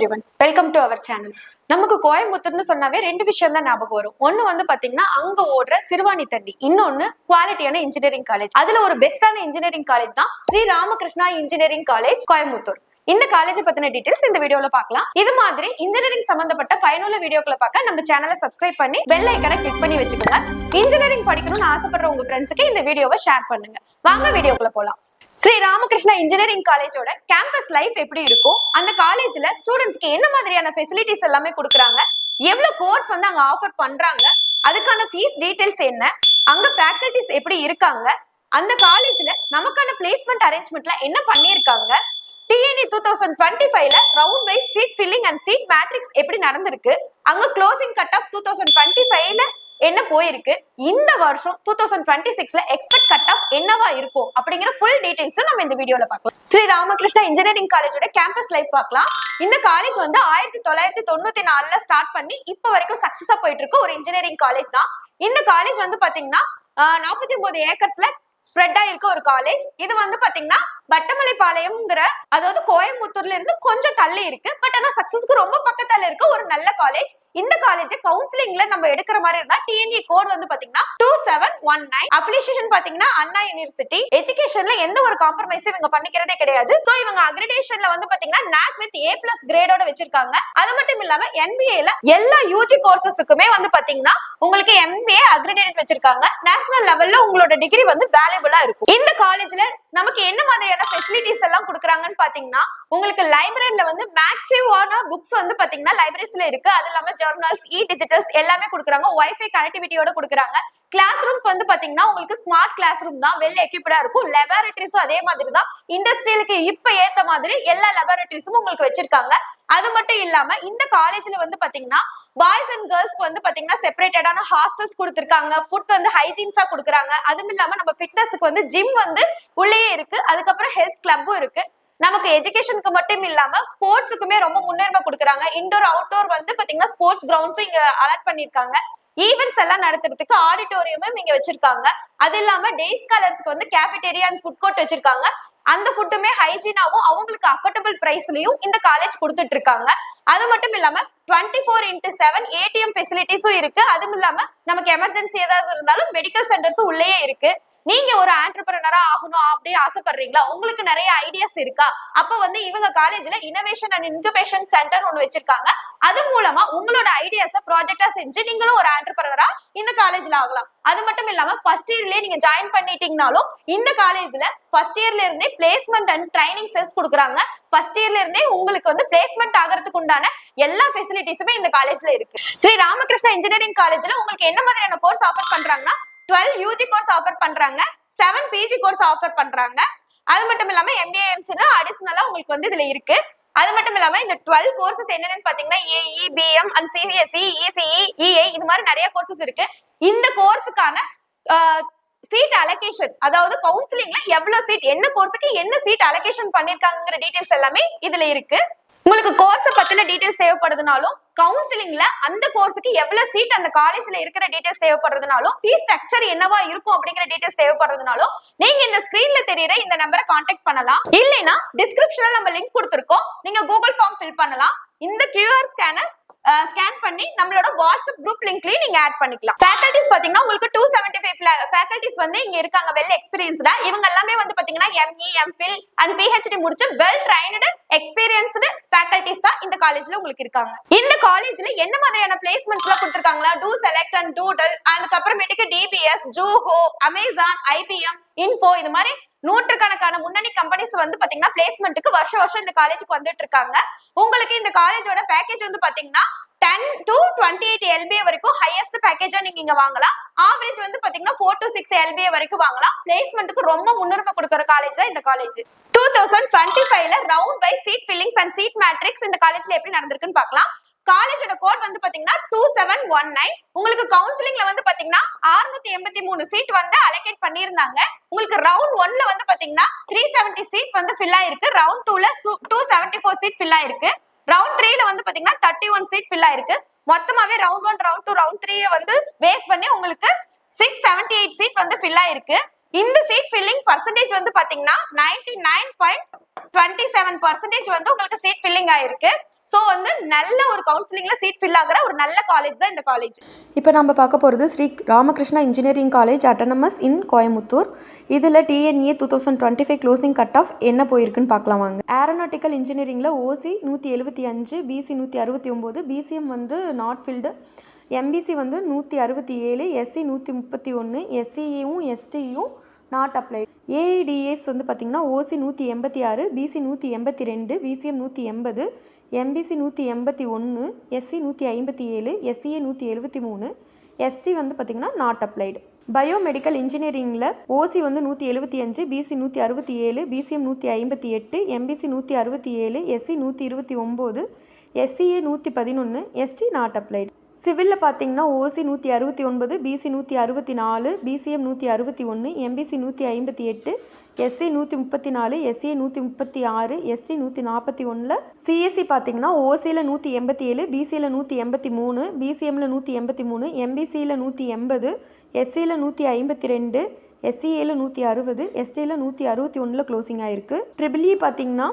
Everyone, welcome to our channel. நமக்கு கோயம்புத்தூர்னு சொன்னாவே ரெண்டு விஷயம் தான் ஞாபகம் வரும். ஒண்ணு வந்து பாத்தீங்கன்னா அங்க ஓடுற சிறுவாணி தண்ணி, இன்னொன்னு குவாலிட்டியான இன்ஜினியரிங் காலேஜ். அதுல ஒரு பெஸ்டான இன்ஜினியரிங் காலேஜ் தான் ஸ்ரீ ராமகிருஷ்ணா இன்ஜினியரிங் காலேஜ் கோயம்புத்தூர். இந்த காலேஜ் பத்தின டீடைல்ஸ் இந்த வீடியோல பார்க்கலாம். இது மாதிரி இன்ஜினியரிங் சம்பந்தப்பட்ட பயனுள்ள வீடியோக்களை பார்க்க நம்ம சேனலை சப்ஸ்கிரைப் பண்ணி பெல் ஐக்கனை கிளிக் பண்ணி வச்சுக்கோங்க. இன்ஜினியரிங் படிக்கணும்னு ஆசைப்படுற உங்க ஃப்ரெண்ட்ஸுக்கு இந்த வீடியோவை ஷேர் பண்ணுங்க. வாங்க வீடியோக்குள்ள போலாம். ஸ்ரீ ராமகிருஷ்ணா இன்ஜினியரிங் காலேஜோட கேம்பஸ் லைஃப் எப்படி இருக்கும், அந்த காலேஜ்ல ஸ்டூடெண்ட்ஸ்க்கு என்ன மாதிரியான ஃபெசிலிட்டிஸ் எல்லாமே கொடுக்குறாங்க, எவ்வளவு கோர்ஸ் வந்து அங்க ஆஃபர் பண்றாங்க, அதுக்கான ஃபீஸ் டீடைல்ஸ் என்ன, அங்க ஃபேக்கல்டிஸ் எப்படி இருக்காங்க, அந்த காலேஜ்ல நமக்கான பிளேஸ்மெண்ட் அரேஞ்ச்மெண்ட்ல என்ன பண்ணிருக்காங்க, டிஎன்இ 2025ல round wise seat filling and seat matrix எப்படி நடந்திருக்கு, அங்க க்ளோசிங் கட் ஆஃப் 2025ல என்ன போயிருக்கு, இந்த வருஷம் 2026ல எக்ஸ்பெக்ட் கட் ஆஃப் என்னவா இருக்கும் அப்படிங்கிற ஃபுல் டீடைல்ஸும் நம்ம இந்த வீடியோல பார்க்கலாம். ஸ்ரீ ராமகிருஷ்ணா இன்ஜினியரிங் காலேஜோட கேம்பஸ் லைஃப் பார்க்கலாம். இந்த காலேஜ் வந்து 1994ல ஸ்டார்ட் பண்ணி இப்ப வரைக்கும் சக்சஸா போயிட்டு இருக்கு ஒரு இன்ஜினியரிங் காலேஜ் தான். இந்த காலேஜ் வந்து பாத்தீங்கன்னா 49 ஏக்கர்ஸ்ல ஸ்ப்ரெட் ஆயிருக்க ஒரு காலேஜ். இது வந்து பாத்தீங்கன்னா வட்டமலைப்பாளையம்ங்கிற, அதாவது கோயம்புத்தூர்ல இருந்து கொஞ்சம் தள்ளி இருக்கு, பட் ஆனா சக்சஸ்க்கு ரொம்ப பக்கத்துல இருக்க ஒரு நல்ல காலேஜ். இந்த காலேஜ் கவுன்சிலிங்ல நம்ம எடுக்கிற மாதிரி இருந்தா டிஎன்இ கோட் வந்து பாத்தீங்கன்னா 2719. அப்ளிகேஷன் பாத்தீங்கன்னா அண்ணா யூனிவர்சிட்டி. எஜுகேஷன்ல எந்த ஒரு காம்ப்ரமைஸும் இவங்க பண்ணிக்கிறதே கிடையாது. சோ இவங்க அக்ரிடேஷன்ல வந்து பாத்தீங்கன்னா நாக் வித் A+ கிரேடோட வச்சிருக்காங்க. அது மட்டும் இல்லாம என்பிஏல எல்லா யூஜி கோர்சஸுக்குமே வந்து பாத்தீங்கன்னா உங்களுக்கு MBA அக்ரிடேட் வச்சிருக்காங்க. நேஷனல் லெவல்ல உங்களோட டிகிரி வந்து வேல்யூபிளா இருக்கும். இந்த காலேஜ்ல நமக்கு என்ன மாதிரியான ஃபெசிலிட்டிஸ் எல்லாம் கொடுக்குறாங்கன்னு பாத்தீங்கன்னா, உங்களுக்கு லைப்ரரியில வந்து மேக்ஸிவான புக்ஸ் வந்து பாத்தீங்கன்னா லைப்ரரிஸ்ல இருக்கு. அது இல்லாம ஜர்னல்ஸ், டிஜிட்டல்ஸ் எல்லாமே கொடுக்குறாங்க. வைஃபை கனெக்டிவிட்டியோட கொடுக்குறாங்க. கிளாஸ் ரூம்ஸ் வந்து பாத்தீங்கன்னா உங்களுக்கு ஸ்மார்ட் கிளாஸ் ரூம் தான், வெல் எக்யூப்டா இருக்கும். லெபார்டரிஸும் அதே மாதிரி தான், இண்டஸ்ட்ரியலுக்கு இப்ப ஏத்த மாதிரி எல்லா லெபார்டரிஸும் உங்களுக்கு வச்சிருக்காங்க. அது மட்டும் இல்லாம இந்த காலேஜ்ல வந்து பாத்தீங்கன்னா பாய்ஸ் அண்ட் கேர்ள்ஸ்க்கு வந்து பாத்தீங்கன்னா செப்பரேட்டடான ஹாஸ்டல்ஸ் கொடுத்திருக்காங்க. ஃபுட் வந்து ஹைஜீன்ஸா கொடுக்குறாங்க. அதுவும் இல்லாம நம்ம ஃபிட்னஸ்க்கு வந்து ஜிம் வந்து உள்ளேயே இருக்கு. அதுக்கப்புறம் ஹெல்த் கிளப்பும் இருக்கு. நமக்கு எஜுகேஷனுக்கு மட்டும் இல்லாம ஸ்போர்ட்ஸுக்குமே ரொம்ப முன்னுரிமை கொடுக்குறாங்க. இன்டோர் அவுட்டோர் வந்து பாத்தீங்கன்னா ஸ்போர்ட்ஸ் கிரவுண்ட்ஸும் இங்க அலாட் பண்ணிருக்காங்க. ஈவென்ட்ஸ் எல்லாம் நடத்துறதுக்கு ஆடிட்டோரியமும் இங்க வச்சிருக்காங்க. அது இல்லாம டே ஸ்காலர்ஸ்க்கு வந்து கேஃபிடேரியா அண்ட் ஃபுட் கோர்ட் வச்சிருக்காங்க. அந்த ஃபுட்டுமே ஹைஜீனாவும் அவங்களுக்கு அஃபோர்டபிள் பிரைஸ்லயும் இந்த காலேஜ் கொடுத்துட்டு இருக்காங்க. அது மட்டும் இல்லாம 24x7 ஏடிஎம் ஃபெசிலிட்டிஸும் இருக்கு. அதுவும் இல்லாம நமக்கு எமர்ஜென்சி ஏதாவது இருந்தாலும் மெடிக்கல் சென்டர்ஸும் உள்ளேயே இருக்கு. நீங்க ஒரு ஆண்டர்பிரனரா ஆகணும் அப்படின்னு ஆசைப்படுறீங்களா, உங்களுக்கு நிறைய ஐடியாஸ் இருக்கா, அப்ப வந்து இவங்க காலேஜ்ல இனோவேஷன் அண்ட் இன்குபேஷன் சென்டர் ஒண்ணு வச்சிருக்காங்க. அது மூலமா உங்களோட ஐடியாஸை ப்ராஜெக்டா செஞ்சு நீங்களும் ஒரு ஆண்டர்பிரனரா இந்த காலேஜ்ல ஆகலாம். அது மட்டும் இல்லாம ஃபர்ஸ்ட் இயர்லயே நீங்க ஜாயின் பண்ணிட்டீங்கனாலும் இந்த காலேஜ்ல ஃபர்ஸ்ட் இயர்ல இருந்தே பிளேஸ்மெண்ட் அண்ட் ட்ரைனிங் செல்ஸ் கொடுக்குறாங்க. ஃபர்ஸ்ட் இயர்ல இருந்தே உங்களுக்கு வந்து பிளேஸ்மெண்ட் ஆகிறதுக்கு உண்டான எல்லா ஃபெசிலிட்டிஸுமே இந்த காலேஜ்ல இருக்கு. ஸ்ரீ ராமகிருஷ்ணா இன்ஜினியரிங் காலேஜ்ல உங்களுக்கு என்ன மாதிரியான கோர்ஸ் ஆஃபர் பண்றாங்கன்னா 12 யூஜி கோர்ஸ் ஆஃபர் பண்றாங்க, 7 பிஜி கோர்ஸ் ஆஃபர் பண்றாங்க. அது மட்டும் இல்லாம MBA MCனா அடிஷனலா உங்களுக்கு வந்து இதுல இருக்கு. அது மட்டும் இல்லாம இந்த 12 கோர்சஸ் என்னன்னு பாத்தீங்கன்னா AE, BM and CSE, ECE, EI இது மாதிரி நிறைய கோர்சஸ் இருக்கு. இந்த கோர்ஸுக்கான சீட் அலோகேஷன், அதாவது கவுன்சிலிங்ல எவ்வளவு சீட், என்ன கோர்ஸுக்கு என்ன சீட் அலோகேஷன் பண்ணிருக்காங்கிற டீடைல்ஸ் எல்லாமே இதுல இருக்கு. உங்களுக்கு கோர்ஸ் பத்தின டீடைல்ஸ் தேவைப்படுதுனாலும், கவுன்சிலிங்ல அந்த கோர்ஸுக்கு எவ்வளவு சீட் அந்த காலேஜ்ல இருக்கிற டீடைல்ஸ் தேவைப்படுறதுனாலும், ஃபீஸ் ஸ்ட்ரக்சர் என்னவா இருக்கும் அப்படிங்கிற டீடைல்ஸ் தேவைப்படுறதுனாலும் நீங்க இந்த ஸ்கிரீன்ல தெரியற இந்த நம்பரை கான்டாக்ட் பண்ணலாம். இல்லைன்னா டிஸ்கிரிப்ஷன்ல நம்ம லிங்க் கொடுத்திருக்கோம், நீங்க கூகுள் ஃபார்ம் ஃபில் பண்ணலாம். இந்த QR ஸ்கேனர் ஸ்கேன் பண்ணி நம்மளோட வாட்ஸ்அப் குரூப் லிங்க்லயும் நீங்க ஆட் பண்ணிக்கலாம். ஃபேக்கல்டிஸ் பாத்தீங்கன்னா உங்களுக்கு 275 ஃபேக்கல்டிஸ் வந்து இங்க இருக்காங்க, வெல் எக்ஸ்பீரியன்ஸ்டா. இவங்க எல்லாமே வந்து பாத்தீங்கன்னா ME, MPhil and PhD முடிச்ச வெல் ட்ரைன்டு எக்ஸ்பீரியன்ஸ்டு ஃபேக்கல்டிஸ் தான் இந்த காலேஜ்ல உங்களுக்கு இருக்காங்க. இந்த காலேஜ்ல என்ன மாதிரியான பிளேஸ்மெண்ட்ஸ் எல்லாம் கொடுத்திருக்காங்களா, டூ செலக்ட் அண்ட் டூடல், அதுக்கப்புறமேட்டுக்கு DBS, Zoho, Amazon, IBM, info இது மாதிரி நூற்றுக்கணக்கான முன்னணி கம்பெனிஸ் வந்து பாத்தீங்கன்னா பிளேஸ்மெண்ட்டுக்கு வருஷம் இந்த காலேஜுக்கு வந்துட்டு இருக்காங்க. உங்களுக்கு இந்த காலேஜோட பேக்கேஜ் வந்து பாத்தீங்கன்னா 10 to 28 LBA வரைக்கும் ஹையஸ்ட் பேக்கேஜா நீங்க இங்க வாங்கலாம். ஆவரேஜ் வந்து பாத்தீங்கன்னா 4 to 6 LBA வரைக்கும் வாங்கலாம். பிளேஸ்மெண்ட்டுக்கு ரொம்ப முன்னுரிமை கொடுக்கிற காலேஜ் தான் இந்த காலேஜ். 2025ல round wise seat fillings and seat matrix இந்த காலேஜ்ல எப்படி நடந்திருக்குன்னு பார்க்கலாம். காலேஜோட கோட் வந்து பாத்தீங்கன்னா 2719. உங்களுக்கு கவுன்சிலிங்ல வந்து பாத்தீங்கன்னா 683 சீட் வந்து அலோகேட் பண்ணிருந்தாங்க. உங்களுக்கு ரவுண்ட் 1ல வந்து பாத்தீங்கன்னா 370 சீட் வந்து ஃபில் ஆயிருக்கு. ரவுண்ட் 2ல 274 சீட் ஃபில் ஆயிருக்கு. ரவுண்ட் 3ல வந்து பாத்தீங்கன்னா 31 சீட் ஃபில் ஆயிருக்கு. மொத்தமாவே ரவுண்ட் 1, ரவுண்ட் 2, ரவுண்ட் 3 வந்து பேஸ் பண்ணி உங்களுக்கு 678 சீட் வந்து ஃபில் ஆயிருக்கு. இந்த சீட் ஃபில்லிங் பர்சன்டேஜ் வந்து பாத்தீங்கன்னா 99.27% வந்து உங்களுக்கு சீட் ஃபில்லிங் ஆயிருக்கு. ஸோ வந்து நல்ல ஒரு கவுன்சிலிங்ல சீட் ஃபில் ஆகிற ஒரு நல்ல காலேஜ் தான் இந்த காலேஜ். இப்போ நம்ம பார்க்க போகிறது Sri Ramakrishna engineering college autonomous in Coimbatore. இதில் டிஎன்ஏ 2025 க்ளோசிங் கட் ஆஃப் என்ன போயிருக்குன்னு பார்க்கலாம் வாங்க. ஏரோநாட்டிக்கல் இன்ஜினியரிங்கில் ஓசி 175, பிசி 169, பிசிஎம் வந்து நாட் ஃபில்டு, எம்பிசி வந்து 167, எஸ்சி 131, எஸ்சியும் எஸ்டியும் நாட் அப்ளைடு. ஏஐடிஎஸ் வந்து பார்த்திங்கன்னா OC 186, BC 182, BCM 180, MBC 181, SC 157, SCA 173, ST வந்து பார்த்திங்கன்னா நாட் அப்ளைடு. பயோமெடிக்கல் இன்ஜினியரிங்கில் ஓசி வந்து 175, BC 167, BCM 158, MBC 167, SC 129, SCA 111, ST not applied. சிவிலில் பார்த்தீங்கன்னா OC 169, BC 164, BCM 161, MBC 158, SC 134, SCA 136, ST 141. CSC பார்த்தீங்கன்னா ஓசியில் 187, பிசியில் 183, பிசிஎம்மில் 183, எம்பிசியில் 180, எஸ்சியில் 152, எஸ்சிஏல 160, எஸ்டியில் 161 க்ளோசிங் ஆயிருக்கு. ட்ரிபிள்இ பார்த்தீங்கன்னா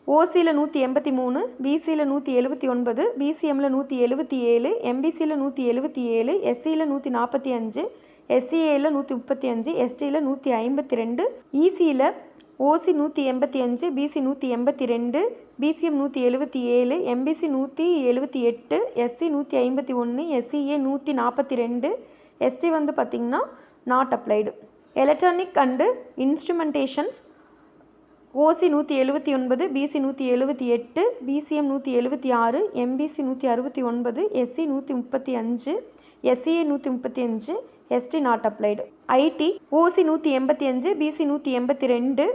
ஓசியில் 183, பிசியில் 179, பிசிஎம்மில் 177, எம்பிசியில் 177, எஸ்சியில் 145, எஸ்சிஏல 135, எஸ்டியில் 152, இசியில் OC 185, BC 182, BCM 177, MBC 178, SC 151, SCA 142, ST வந்து பார்த்திங்கன்னா not applied. Electronic and instrumentations OC 179, BC 178, BCM 176, MBC 169, SC 135, SCA 135, ST not applied. IT OC 185, BC 182,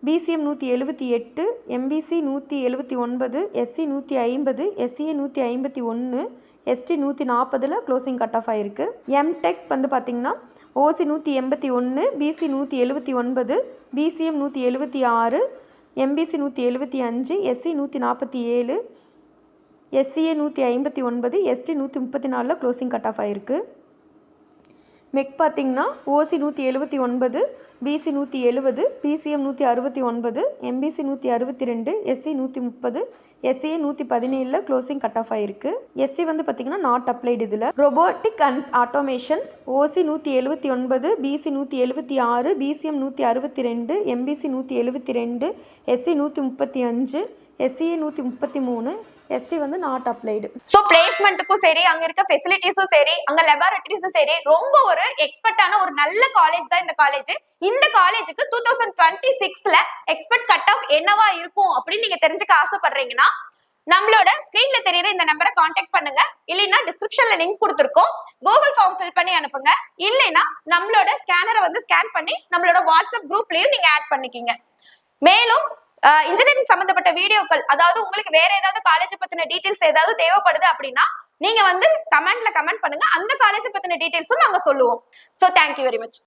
BCM 178, MBC 179, SC 150, SCA 151, ST 140 closing cut off ஆயிருக்கு. MTech வந்து பார்த்திங்கன்னா OC 181, BC 179, BCM 176, MBC 175, SC 147, SCA 159, ST 134 closing cut off ஆயிருக்கு. Mech பார்த்திங்கன்னா OC 179, BC 170, BCM 169, MBC 162, SC 130, SCA 117 closing cut off ஆயிருக்கு. ST வந்து பார்த்திங்கன்னா not applied. இதில் robotic and automations OC 179, BC 176, BCM 162, MBC 172, SC 135, SCA 133, ST வந்து not applied. So பிளேஸ்மெண்ட்டுக்கும் சரி, அங்க இருக்க ஃபெசிலிட்டிஸும் சரி, அங்க லெபார்டரிஸும் சரி, ரொம்ப ஒரு எக்ஸ்பர்ட்டான ஒரு நல்ல காலேஜ் தான் இந்த காலேஜ். இந்த காலேஜுக்கு 2026ல எக்ஸ்பெக்ட் கட் ஆஃப் என்னவா இருக்கும் அப்படின்னு நீங்க தெரிஞ்சுக்க ஆசைப்படுறீங்கன்னா நம்மளோட ஸ்கிரீன்ல தெரியுற இந்த நம்பரை கான்டாக்ட் பண்ணுங்க. இல்லைன்னா டிஸ்கிரிப்ஷன்ல லிங்க் கொடுத்துருக்கோம், கூகுள் ஃபார்ம் ஃபில் பண்ணி அனுப்புங்க. இல்லைன்னா நம்மளோட ஸ்கேனரை வந்து ஸ்கேன் பண்ணி நம்மளோட வாட்ஸ்அப் குரூப்லயும் நீங்க ஆட் பண்ணிக்கிங்க. மேலும் இன்ஜினியரிங் சம்பந்தப்பட்ட வீடியோக்கள், அதாவது உங்களுக்கு வேற ஏதாவது காலேஜ் பத்தின டீடைல்ஸ் ஏதாவது தேவைப்படுது அப்படின்னா நீங்க வந்து கமெண்ட்ல கமெண்ட் பண்ணுங்க, அந்த காலேஜ் பத்தின டீடைல்ஸும் நாங்க சொல்லுவோம். So thank you very much.